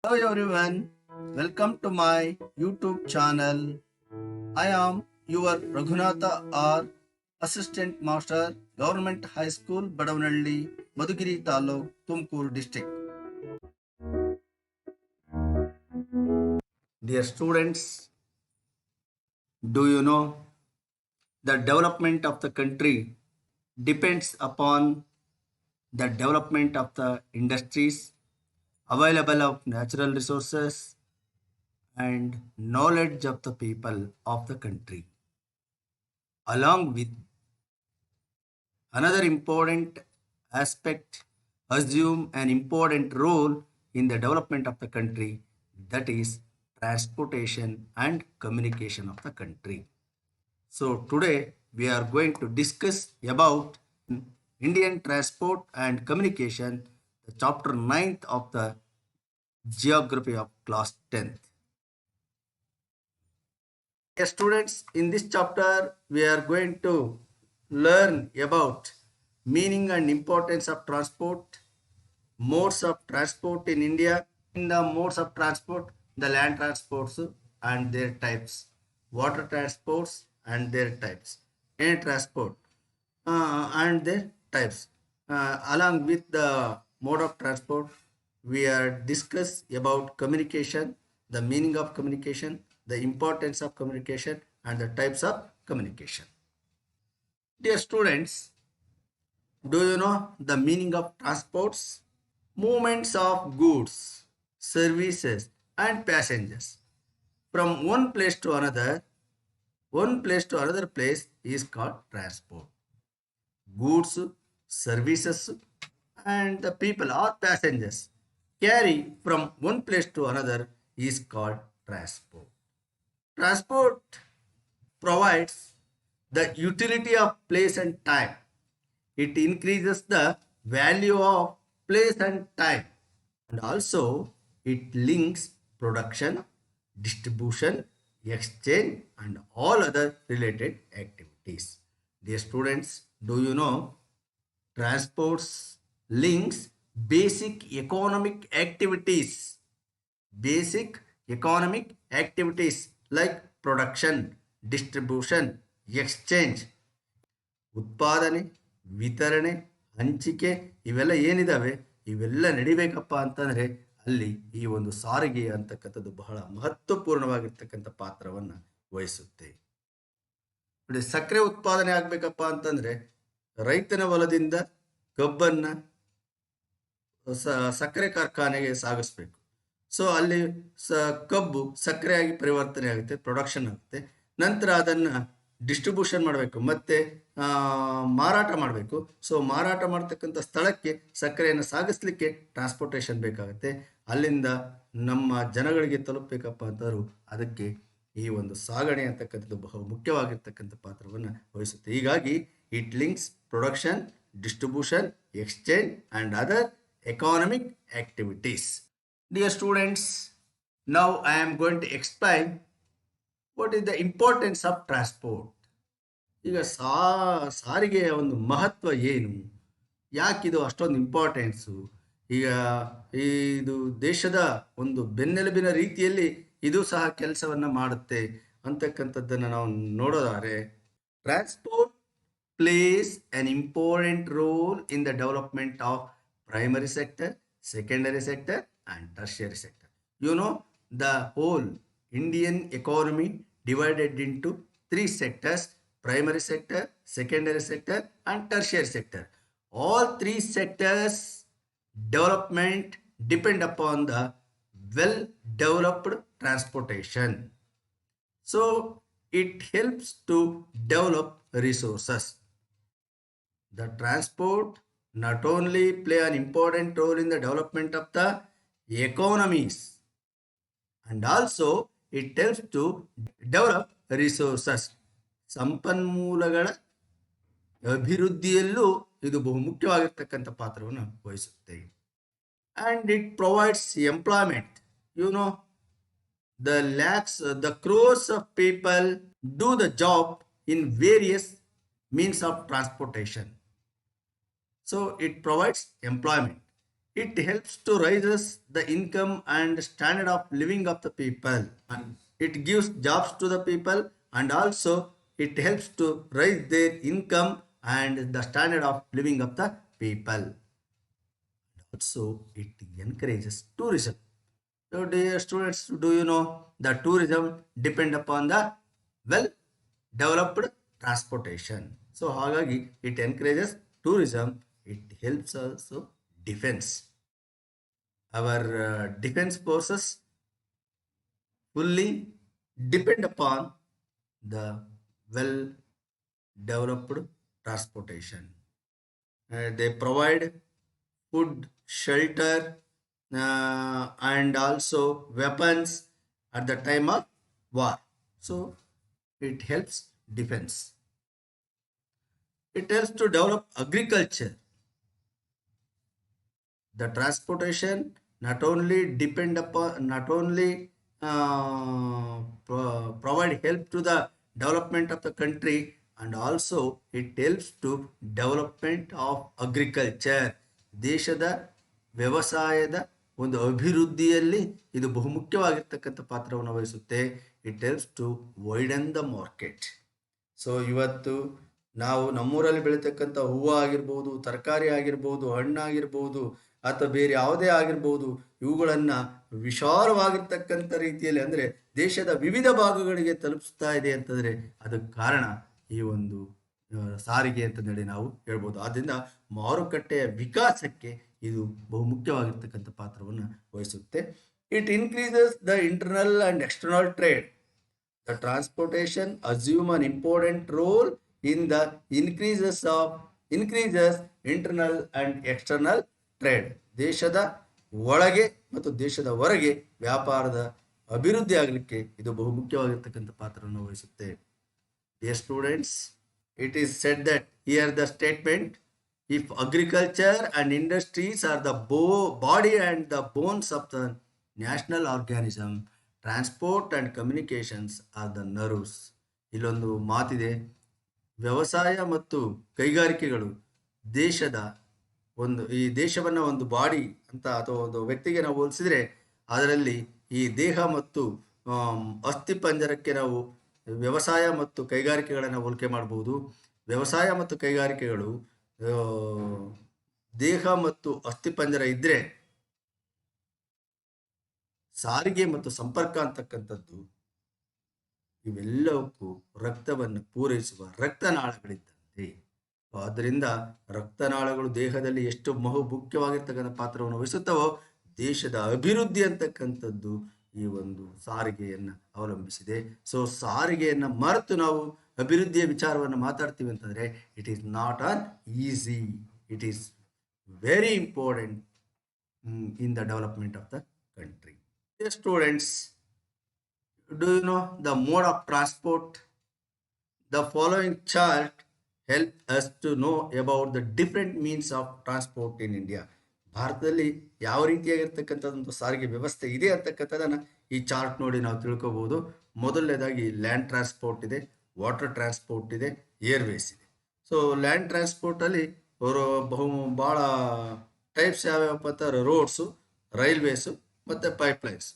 Hello everyone, welcome to my YouTube channel. I am your Raghunatha R, Assistant Master, Government High School, Badavanalli, Madugiri Taluk, Tumkur District. Dear students, do you know the development of the country depends upon the development of the industries, available of natural resources, and knowledge of the people of the country. Along with another important aspect assume an important role in the development of the country, that is transportation and communication of the country. So today we are going to discuss about Indian transport and communication, the chapter 9th of the geography of class 10th. Yes, students, in this chapter we are going to learn about meaning and importance of transport, modes of transport in India. In the modes of transport, the land transports and their types, water transports and their types, air transport and their types. Along with the mode of transport, we are discuss about communication, the meaning of communication, the importance of communication, and the types of communication. Dear students, do you know the meaning of transports? Movements of goods, services, and passengers from one place to another place is called transport. Goods, services, and the people or passengers carry from one place to another is called transport. Transport provides the utility of place and time. It increases the value of place and time, and also it links production, distribution, exchange, and all other related activities. Dear students, do you know transports links basic economic activities? Basic economic activities like production, distribution, exchange, ಉತ್ಪಾದನೆ, ವಿತರಣೆ, ಹಂಚಿಕೆ ಇವೆಲ್ಲ ಏನಿದಾವೆ ಇವೆಲ್ಲ ನಡಿಬೇಕಪ್ಪ ಅಂತಂದ್ರೆ ಅಲ್ಲಿ ಈ ಒಂದು ಸಾರಿಗೆ ಅಂತಕ್ಕಂಥದ್ದು ಬಹಳ ಮಹತ್ವಪೂರ್ಣವಾಗಿರ್ತಕ್ಕಂಥ ಪಾತ್ರವನ್ನು ವಹಿಸುತ್ತೆ. ನೋಡಿ, ಸಕ್ಕರೆ ಉತ್ಪಾದನೆ ಆಗ್ಬೇಕಪ್ಪ ಅಂತಂದ್ರೆ ರೈತನ ಹೊಲದಿಂದ ಕಬ್ಬನ್ನ ಸಕ್ಕರೆ ಕಾರ್ಖಾನೆಗೆ ಸಾಗಿಸ್ಬೇಕು. ಸೊ ಅಲ್ಲಿ ಕಬ್ಬು ಸಕ್ಕರೆಯಾಗಿ ಪರಿವರ್ತನೆ ಆಗುತ್ತೆ, ಪ್ರೊಡಕ್ಷನ್ ಆಗುತ್ತೆ. ನಂತರ ಅದನ್ನು ಡಿಸ್ಟ್ರಿಬ್ಯೂಷನ್ ಮಾಡಬೇಕು, ಮತ್ತೆ ಮಾರಾಟ ಮಾಡಬೇಕು. ಸೊ ಮಾರಾಟ ಮಾಡ್ತಕ್ಕಂಥ ಸ್ಥಳಕ್ಕೆ ಸಕ್ಕರೆಯನ್ನು ಸಾಗಿಸ್ಲಿಕ್ಕೆ ಟ್ರಾನ್ಸ್ಪೋರ್ಟೇಷನ್ ಬೇಕಾಗುತ್ತೆ. ಅಲ್ಲಿಂದ ನಮ್ಮ ಜನಗಳಿಗೆ ತಲುಪಬೇಕಪ್ಪ ಅಂತಂದ್ರು ಅದಕ್ಕೆ ಈ ಒಂದು ಸಾಗಣೆ ಅಂತಕ್ಕಂಥದ್ದು ಬಹು ಮುಖ್ಯವಾಗಿರ್ತಕ್ಕಂಥ ಪಾತ್ರವನ್ನು ವಹಿಸುತ್ತೆ. ಹೀಗಾಗಿ it links production, distribution, exchange and other economic activities. Dear students, now I am going to explain what is the importance of transport. ಈಗ ಸಾರಿಗೆಯ ಒಂದು ಮಹತ್ವ ಏನು, ಯಾಕಿದು ಅಷ್ಟೊಂದು ಇಂಪಾರ್ಟೆನ್ಸು, ಈಗ ಇದು ದೇಶದ ಒಂದು ಬೆನ್ನೆಲುಬಿನ ರೀತಿಯಲ್ಲಿ ಇದು ಸಹ ಕೆಲಸವನ್ನು ಮಾಡುತ್ತೆ ಅಂತಕ್ಕಂಥದ್ದನ್ನು ನಾವು ನೋಡೋದಾದ್ರೆ, transport plays an important role in the development of primary sector, secondary sector, and tertiary sector. You know, the whole Indian economy divided into three sectors: primary sector, secondary sector, and tertiary sector. All three sectors development depend upon the well developed transportation. So it helps to develop resources. The transport not only play an important role in the development of the economies, and also it helps to develop resources. ಸಂಪನ್ಮೂಲಗಳ ಅಭಿವೃದ್ಧಿಯಲ್ಲೂ ಇದು ಬಹುಮುಖ್ಯವಾಗಿರ್ತಕ್ಕಂಥ ಪಾತ್ರವನ್ನು ವಹಿಸುತ್ತೆ. And it provides employment. You know, the crores of people do the job in various means of transportation. So it provides employment. It helps to raises the income and standard of living of the people, and it gives jobs to the people, and also it helps to raise their income and the standard of living of the people. Also it encourages tourism. So dear students, do you know the tourism depend upon the well developed transportation? So ಹಾಗಾಗಿ it encourages tourism, it helps also defense. Our defense forces fully depend upon the well developed transportation. They provide food, shelter, and also weapons at the time of war. So it helps defense. It helps to develop agriculture. The transportation not only provide help to the development of the country, and also it helps to development of agriculture. ದೇಶದ ವ್ಯವಸಾಯದ ಒಂದು ಅಭಿವೃದ್ಧಿಯಲ್ಲಿ ಇದು ಬಹುಮುಖ್ಯವಾಗಿರ್ತಕ್ಕಂಥ ಪಾತ್ರವನ್ನು ವಹಿಸುತ್ತೆ. It helps to widen the market. So ಇವತ್ತು ನಾವು ನಮ್ಮೂರಲ್ಲಿ ಬೆಳೀತಕ್ಕಂಥ ಹೂವು ಆಗಿರ್ಬೋದು, ತರಕಾರಿ ಆಗಿರ್ಬೋದು, ಹಣ್ಣಾಗಿರ್ಬೋದು, ಅಥವಾ ಬೇರೆ ಯಾವುದೇ ಆಗಿರ್ಬೋದು, ಇವುಗಳನ್ನು ವಿಶಾಲವಾಗಿರ್ತಕ್ಕಂಥ ರೀತಿಯಲ್ಲಿ ಅಂದರೆ ದೇಶದ ವಿವಿಧ ಭಾಗಗಳಿಗೆ ತಲುಪಿಸ್ತಾ ಇದೆ ಅಂತಂದರೆ ಅದಕ್ಕೆ ಕಾರಣ ಈ ಒಂದು ಸಾರಿಗೆ ಅಂತಂದೇಳಿ ನಾವು ಹೇಳ್ಬೋದು. ಆದ್ದರಿಂದ ಮಾರುಕಟ್ಟೆಯ ವಿಕಾಸಕ್ಕೆ ಇದು ಬಹುಮುಖ್ಯವಾಗಿರ್ತಕ್ಕಂಥ ಪಾತ್ರವನ್ನು ವಹಿಸುತ್ತೆ. It increases the internal and external trade. The transportation assume an important role in the increases internal and external trade. ದೇಶದ ಒಳಗೆ ಮತ್ತು ದೇಶದ ಹೊರಗೆ ವ್ಯಾಪಾರದ ಅಭಿವೃದ್ಧಿ ಆಗಲಿಕ್ಕೆ ಇದು ಬಹುಮುಖ್ಯವಾಗಿರ್ತಕ್ಕಂಥ ಪಾತ್ರವನ್ನು ವಹಿಸುತ್ತೆ. Dear students, it is said that here the statement, if agriculture and industries are the body and the bones of the national organism, transport and communications are the nerves. ಇಲ್ಲೊಂದು ಮಾತಿದೆ, ವ್ಯವಸಾಯ ಮತ್ತು ಕೈಗಾರಿಕೆಗಳು ದೇಶದ ಈ ದೇಶವನ್ನು ಒಂದು ಬಾಡಿ ಅಂತ ಅಥವಾ ಒಂದು ವ್ಯಕ್ತಿಗೆ ನಾವು ಹೋಲಿಸಿದ್ರೆ ಅದರಲ್ಲಿ ಈ ದೇಹ ಮತ್ತು ಅಸ್ಥಿಪಂಜರಕ್ಕೆ ನಾವು ವ್ಯವಸಾಯ ಮತ್ತು ಕೈಗಾರಿಕೆಗಳನ್ನು ಹೋಲಿಕೆ ಮಾಡಬಹುದು. ವ್ಯವಸಾಯ ಮತ್ತು ಕೈಗಾರಿಕೆಗಳು ದೇಹ ಮತ್ತು ಅಸ್ಥಿಪಂಜರ ಇದ್ದರೆ ಸಾರಿಗೆ ಮತ್ತು ಸಂಪರ್ಕ ಅಂತಕ್ಕಂಥದ್ದು ಇವೆಲ್ಲವಕ್ಕೂ ರಕ್ತವನ್ನು ಪೂರೈಸುವ ರಕ್ತನಾಳಗಳಿದ್ದಂತೆ. ಆದ್ದರಿಂದ ರಕ್ತನಾಳಗಳು ದೇಹದಲ್ಲಿ ಎಷ್ಟು ಮುಖ್ಯವಾಗಿರ್ತಕ್ಕಂಥ ಪಾತ್ರವನ್ನು ವಹಿಸುತ್ತವೋ ದೇಶದ ಅಭಿವೃದ್ಧಿ ಅಂತಕ್ಕಂಥದ್ದು ಈ ಒಂದು ಸಾರಿಗೆಯನ್ನು ಅವಲಂಬಿಸಿದೆ. ಸೊ ಸಾರಿಗೆಯನ್ನು ಮರೆತು ನಾವು ಅಭಿವೃದ್ಧಿಯ ವಿಚಾರವನ್ನು ಮಾತಾಡ್ತೀವಿ ಅಂತಂದರೆ it is not an easy. It is very important in the development of the country. Students, do you know the mode of transport? The following chart help us to know about the different means of transport in India. ಭಾರತದಲ್ಲಿ ಯಾವ ರೀತಿಯಾಗಿರ್ತಕ್ಕಂಥದ್ದೊಂದು ಸಾರಿಗೆ ವ್ಯವಸ್ಥೆ ಇದೆ ಅಂತಕ್ಕಂಥದ್ದನ್ನು ಈ chart ನೋಡಿ ನಾವು ತಿಳ್ಕೊಬಹುದು. ಮೊದಲನೇದಾಗಿ ಲ್ಯಾಂಡ್ ಟ್ರಾನ್ಸ್ಪೋರ್ಟ್ ಇದೆ, ವಾಟರ್ ಟ್ರಾನ್ಸ್ಪೋರ್ಟ್ ಇದೆ, ಏರ್ವೇಸ್ ಇದೆ. ಸೊ ಲ್ಯಾಂಡ್ ಟ್ರಾನ್ಸ್ಪೋರ್ಟಲ್ಲಿ ಭಾಳ ಟೈಪ್ಸ್ ಯಾವ್ಯಾವಪ್ಪ ಅಂತ ರೋಡ್ಸು, ರೈಲ್ವೇಸು ಮತ್ತು ಪೈಪ್ಲೈನ್ಸ್.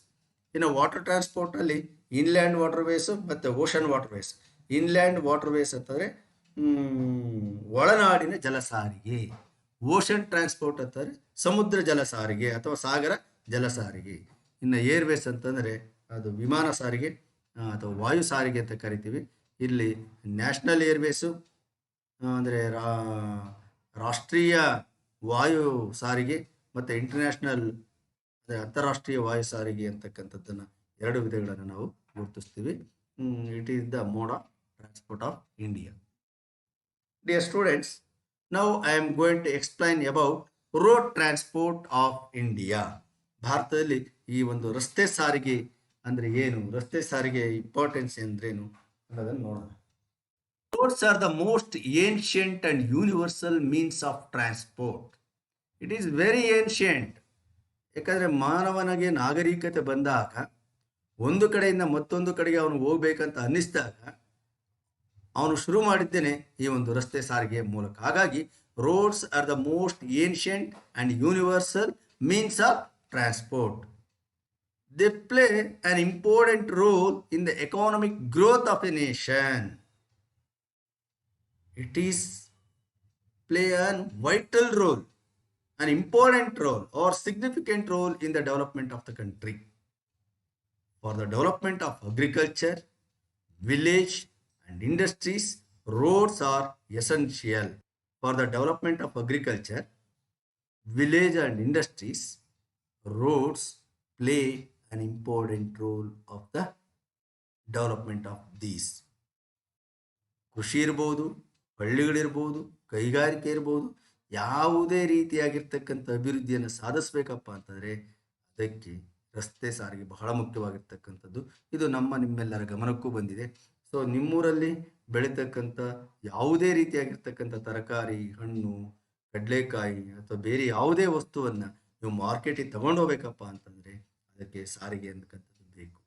ಇನ್ನು ವಾಟರ್ ಟ್ರಾನ್ಸ್ಪೋರ್ಟಲ್ಲಿ ಇನ್ಲ್ಯಾಂಡ್ ವಾಟರ್ವೇಸು ಮತ್ತು ಓಷನ್ ವಾಟರ್ವೇಸ್. ಇನ್ಲ್ಯಾಂಡ್ ವಾಟರ್ವೇಸ್ ಅಂತಂದರೆ ಒಳನಾಡಿನ ಜಲ ಸಾರಿಗೆ. ಓಷನ್ ಟ್ರಾನ್ಸ್ಪೋರ್ಟ್ ಅಂತಂದರೆ ಸಮುದ್ರ ಜಲ ಸಾರಿಗೆ ಅಥವಾ ಸಾಗರ ಜಲ ಸಾರಿಗೆ. ಇನ್ನು ಏರ್ವೇಸ್ ಅಂತಂದರೆ ಅದು ವಿಮಾನ ಸಾರಿಗೆ ಅಥವಾ ವಾಯು ಸಾರಿಗೆ ಅಂತ ಕರಿತೀವಿ. ಇಲ್ಲಿ ನ್ಯಾಷನಲ್ ಏರ್ವೇಸು ಅಂದರೆ ರಾಷ್ಟ್ರೀಯ ವಾಯು ಸಾರಿಗೆ ಮತ್ತು ಇಂಟರ್ನ್ಯಾಷನಲ್ ಅಂತಾರಾಷ್ಟ್ರೀಯ ವಾಯು ಸಾರಿಗೆ ಅಂತಕ್ಕಂಥದ್ದನ್ನು ಎರಡು ವಿಧಗಳನ್ನು ನಾವು ಗುರುತಿಸ್ತೀವಿ. It is the mode of transport of India. Dear students, now I am going to explain about road transport of India. ಭಾರತದಲ್ಲಿ ಈ ಒಂದು ರಸ್ತೆ ಸಾರಿಗೆ ಅಂದರೆ ಏನು, ರಸ್ತೆ ಸಾರಿಗೆ ಇಂಪಾರ್ಟೆನ್ಸ್ ಅಂದ್ರೇನು ಅನ್ನೋದನ್ನು ನೋಡೋಣ. Roads are the most ancient and universal means of transport. It is very ancient. ಯಾಕಂದರೆ ಮಾನವನಿಗೆ ನಾಗರಿಕತೆ ಬಂದಾಗ ಒಂದು ಕಡೆಯಿಂದ ಮತ್ತೊಂದು ಕಡೆಗೆ ಅವನು ಹೋಗ್ಬೇಕಂತ ಅನ್ನಿಸಿದಾಗ ಅವನು ಶುರು ಮಾಡಿದ್ದೇನೆ ಈ ಒಂದು ರಸ್ತೆ ಸಾರಿಗೆಯ ಮೂಲಕ. ಹಾಗಾಗಿ roads are the most ancient and universal means of transport. They play an important role in the economic growth of a nation. It is play a vital role, an important role or significant role in the development of the country. For the development of agriculture, village and industries, roads are essential. For the development of agriculture, village and industries, roads play an important role of the development of these. ಕೃಷಿ ಇರ್ಬೋದು, ಹಳ್ಳಿಗಳಿರ್ಬೋದು, ಕೈಗಾರಿಕೆ ಇರ್ಬೋದು, ಯಾವುದೇ ರೀತಿಯಾಗಿರ್ತಕ್ಕಂಥ ಅಭಿವೃದ್ಧಿಯನ್ನು ಸಾಧಿಸಬೇಕಪ್ಪ ಅಂತಂದರೆ ಅದಕ್ಕೆ ರಸ್ತೆ ಸಾರಿಗೆ ಬಹಳ ಮುಖ್ಯವಾಗಿರ್ತಕ್ಕಂಥದ್ದು. ಇದು ನಿಮ್ಮೆಲ್ಲರ ಗಮನಕ್ಕೂ ಬಂದಿದೆ. ಸೊ ನಿಮ್ಮೂರಲ್ಲಿ ಬೆಳೀತಕ್ಕಂಥ ಯಾವುದೇ ರೀತಿಯಾಗಿರ್ತಕ್ಕಂಥ ತರಕಾರಿ, ಹಣ್ಣು, ಕಡಲೆಕಾಯಿ ಅಥವಾ ಬೇರೆ ಯಾವುದೇ ವಸ್ತುವನ್ನು ನೀವು ಮಾರ್ಕೆಟಿಗೆ ತಗೊಂಡು ಹೋಗ್ಬೇಕಪ್ಪ ಅಂತಂದರೆ ಅದಕ್ಕೆ ಸಾರಿಗೆ ಅಂತಕ್ಕಂಥದ್ದು ಬೇಕು.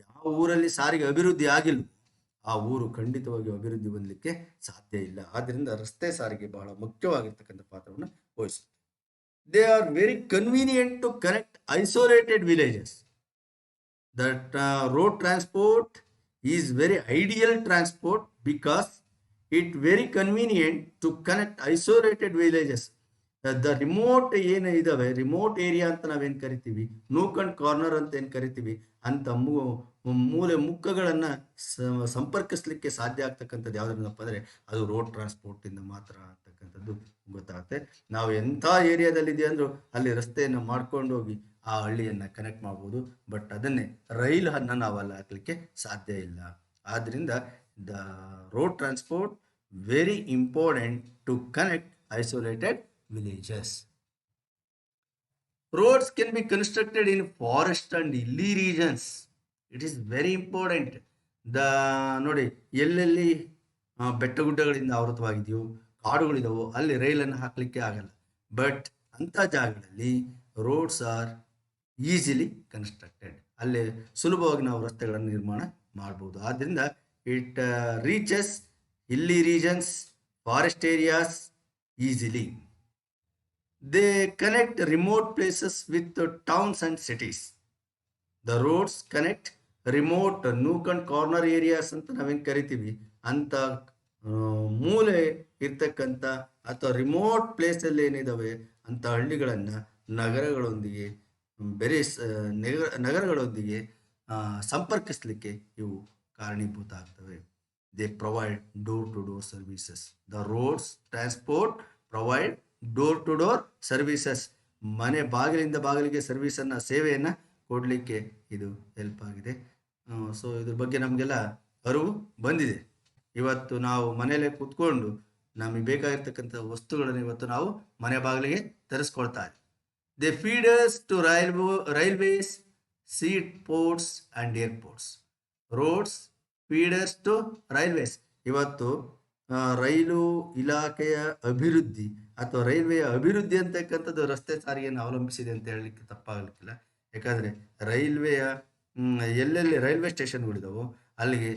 ಯಾವ ಊರಲ್ಲಿ ಸಾರಿಗೆ ಅಭಿವೃದ್ಧಿ ಆಗಿಲ್ಲ ಆ ಊರು ಖಂಡಿತವಾಗಿ ಅಭಿವೃದ್ಧಿ ಹೊಂದಲಿಕ್ಕೆ ಸಾಧ್ಯ ಇಲ್ಲ. ಆದ್ದರಿಂದ ರಸ್ತೆ ಸಾರಿಗೆ ಬಹಳ ಮುಖ್ಯವಾಗಿರ್ತಕ್ಕಂಥ ಪಾತ್ರವನ್ನು ವಹಿಸುತ್ತೆ. They are very convenient to connect isolated villages. That road transport is very ideal transport because it very convenient to connect isolated villages. The remote ಏನು ಇದಾವೆ, ರಿಮೋಟ್ ಏರಿಯಾ ಅಂತ ನಾವೇನು ಕರಿತೀವಿ, ನೂಕ್ ಅಂಡ್ ಕಾರ್ನರ್ ಅಂತ ಏನು ಕರಿತೀವಿ, ಅಂತ ಮೂಲೆ ಮುಕ್ಕಗಳನ್ನು ಸಂಪರ್ಕಿಸ್ಲಿಕ್ಕೆ ಸಾಧ್ಯ ಆಗ್ತಕ್ಕಂಥದ್ದು ಯಾವುದನ್ನಪ್ಪ ಅಂದರೆ ಅದು ರೋಡ್ ಟ್ರಾನ್ಸ್ಪೋರ್ಟಿಂದ ಮಾತ್ರ ಅಂತಕ್ಕಂಥದ್ದು ಗೊತ್ತಾಗುತ್ತೆ. ನಾವು ಎಂಥ ಏರಿಯಾದಲ್ಲಿದೆ ಅಂದರೂ ಅಲ್ಲಿ ರಸ್ತೆಯನ್ನು ಮಾಡ್ಕೊಂಡು ಹೋಗಿ ಆ ಹಳ್ಳಿಯನ್ನು ಕನೆಕ್ಟ್ ಮಾಡ್ಬೋದು. ಬಟ್ ಅದನ್ನೇ ರೈಲನ್ನು ನಾವು ಅಲ್ಲಿ ಹಾಕಲಿಕ್ಕೆ ಸಾಧ್ಯ ಇಲ್ಲ. ಆದ್ದರಿಂದ the road transport very important to connect isolated villages. Roads can be constructed in forest and hilly regions. It is very important. ನೋಡಿ ಎಲ್ಲೆಲ್ಲಿ ಬೆಟ್ಟ ಗುಡ್ಡಗಳಿಂದ ಆವೃತವಾಗಿದೆಯೋ, ಕಾಡುಗಳಿದಾವೋ ಅಲ್ಲಿ ರೈಲನ್ನು ಹಾಕಲಿಕ್ಕೆ ಆಗಲ್ಲ. ಬಟ್ ಅಂಥ ಜಾಗಗಳಲ್ಲಿ ರೋಡ್ಸ್ ಆರ್ ಈಸಿಲಿ ಕನ್ಸ್ಟ್ರಕ್ಟೆಡ್. ಅಲ್ಲಿ ಸುಲಭವಾಗಿ ನಾವು ರಸ್ತೆಗಳನ್ನು ನಿರ್ಮಾಣ ಮಾಡ್ಬೋದು. ಆದ್ದರಿಂದ it reaches hilly regions, forest areas easily. They connect remote places with the towns and cities. The roads connect remote nook and corner areas ಅಂತ ನಾವೇನು ಕರಿತೀವಿ ಅಂತ ಮೂಲೆ ಇರ್ತಕ್ಕಂಥ ಅಥವಾ ರಿಮೋಟ್ ಪ್ಲೇಸಲ್ಲಿ ಏನಿದಾವೆ ಅಂಥ ಹಳ್ಳಿಗಳನ್ನು ನಗರಗಳೊಂದಿಗೆ ಬೇರೆ ನಗರಗಳೊಂದಿಗೆ ಸಂಪರ್ಕಿಸಲಿಕ್ಕೆ ಇವು ಕಾರಣೀಭೂತ ಆಗ್ತವೆ. They provide door-to-door services. The roads transport provide door to door services. ಮನೆ ಬಾಗಿಲಿಂದ ಬಾಗಿಲಿಗೆ ಸರ್ವಿಸನ್ನು, ಸೇವೆಯನ್ನು ಕೊಡಲಿಕ್ಕೆ ಇದು ಹೆಲ್ಪ್ ಆಗಿದೆ. ಸೊ ಇದ್ರ ಬಗ್ಗೆ ನಮಗೆಲ್ಲ ಅರಿವು ಬಂದಿದೆ. ಇವತ್ತು ನಾವು ಮನೆಯಲ್ಲೇ ಕೂತ್ಕೊಂಡು ನಮಗೆ ಬೇಕಾಗಿರ್ತಕ್ಕಂಥ ವಸ್ತುಗಳನ್ನು ಇವತ್ತು ನಾವು ಮನೆ ಬಾಗಿಲಿಗೆ ತರಿಸ್ಕೊಳ್ತಾ ಇದ್ದೀವಿ. They feeders to railways, seaports and airports. Roads feeders to railways. ಇವತ್ತು ರೈಲು ಇಲಾಖೆಯ ಅಭಿವೃದ್ಧಿ ಅಥವಾ ರೈಲ್ವೆಯ ಅಭಿವೃದ್ಧಿ ಅಂತಕ್ಕಂಥದ್ದು ರಸ್ತೆ ಸಾರಿಗೆಯನ್ನು ಅವಲಂಬಿಸಿದೆ ಅಂತ ಹೇಳಲಿಕ್ಕೆ ತಪ್ಪಾಗಲಿಕ್ಕಿಲ್ಲ. ಯಾಕಂದರೆ ರೈಲ್ವೆಯ ಎಲ್ಲೆಲ್ಲಿ ರೈಲ್ವೆ ಸ್ಟೇಷನ್ಗಳಿದಾವೋ ಅಲ್ಲಿಗೆ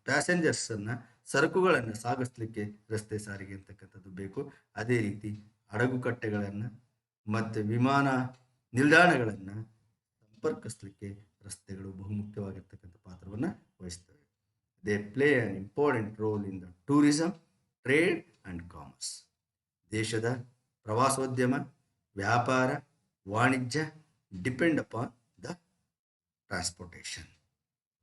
ಪ್ಯಾಸೆಂಜರ್ಸನ್ನು, ಸರಕುಗಳನ್ನು ಸಾಗಿಸ್ಲಿಕ್ಕೆ ರಸ್ತೆ ಸಾರಿಗೆ ಅಂತಕ್ಕಂಥದ್ದು ಬೇಕು. ಅದೇ ರೀತಿ ಹಡಗುಕಟ್ಟೆಗಳನ್ನು ಮತ್ತು ವಿಮಾನ ನಿಲ್ದಾಣಗಳನ್ನು ಸಂಪರ್ಕಿಸಲಿಕ್ಕೆ ರಸ್ತೆಗಳು ಬಹುಮುಖ್ಯವಾಗಿರ್ತಕ್ಕಂಥ ಪಾತ್ರವನ್ನು ವಹಿಸ್ತವೆ. They play an important role in the tourism, trade and commerce. ದೇಶದ ಪ್ರವಾಸೋದ್ಯಮ, ವ್ಯಾಪಾರ, ವಾಣಿಜ್ಯ depend upon the transportation.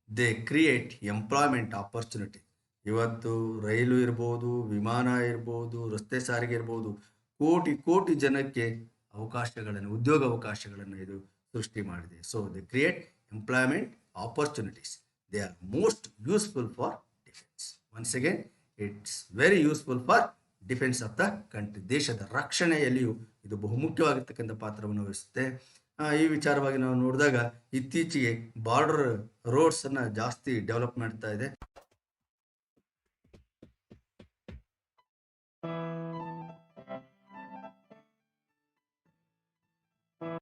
They create employment opportunity. ಇವತ್ತು ರೈಲು ಇರ್ಬೋದು, ವಿಮಾನ ಇರ್ಬೋದು, ರಸ್ತೆ ಸಾರಿಗೆ ಇರ್ಬೋದು, ಕೋಟಿ ಕೋಟಿ ಜನಕ್ಕೆ ಉದ್ಯೋಗ ಅವಕಾಶಗಳನ್ನು ಇದು ಸೃಷ್ಟಿ ಮಾಡಿದೆ. So they create employment opportunities. They are most useful for defense. Once again, it's very useful for defense of the country. ದೇಶದ ರಕ್ಷಣೆಯಲ್ಲಿಯೂ ಇದು ಬಹುಮುಖ್ಯವಾಗಿರ್ತಕ್ಕಂಥ ಪಾತ್ರವನ್ನು ವಹಿಸುತ್ತೆ. ಈ ವಿಚಾರವಾಗಿ ನಾವು ನೋಡಿದಾಗ ಇತ್ತೀಚೆಗೆ ಬಾರ್ಡರ್ ರೋಡ್ಸನ್ನು ಜಾಸ್ತಿ ಡೆವಲಪ್ ಮಾಡ್ತಾ ಇದೆ.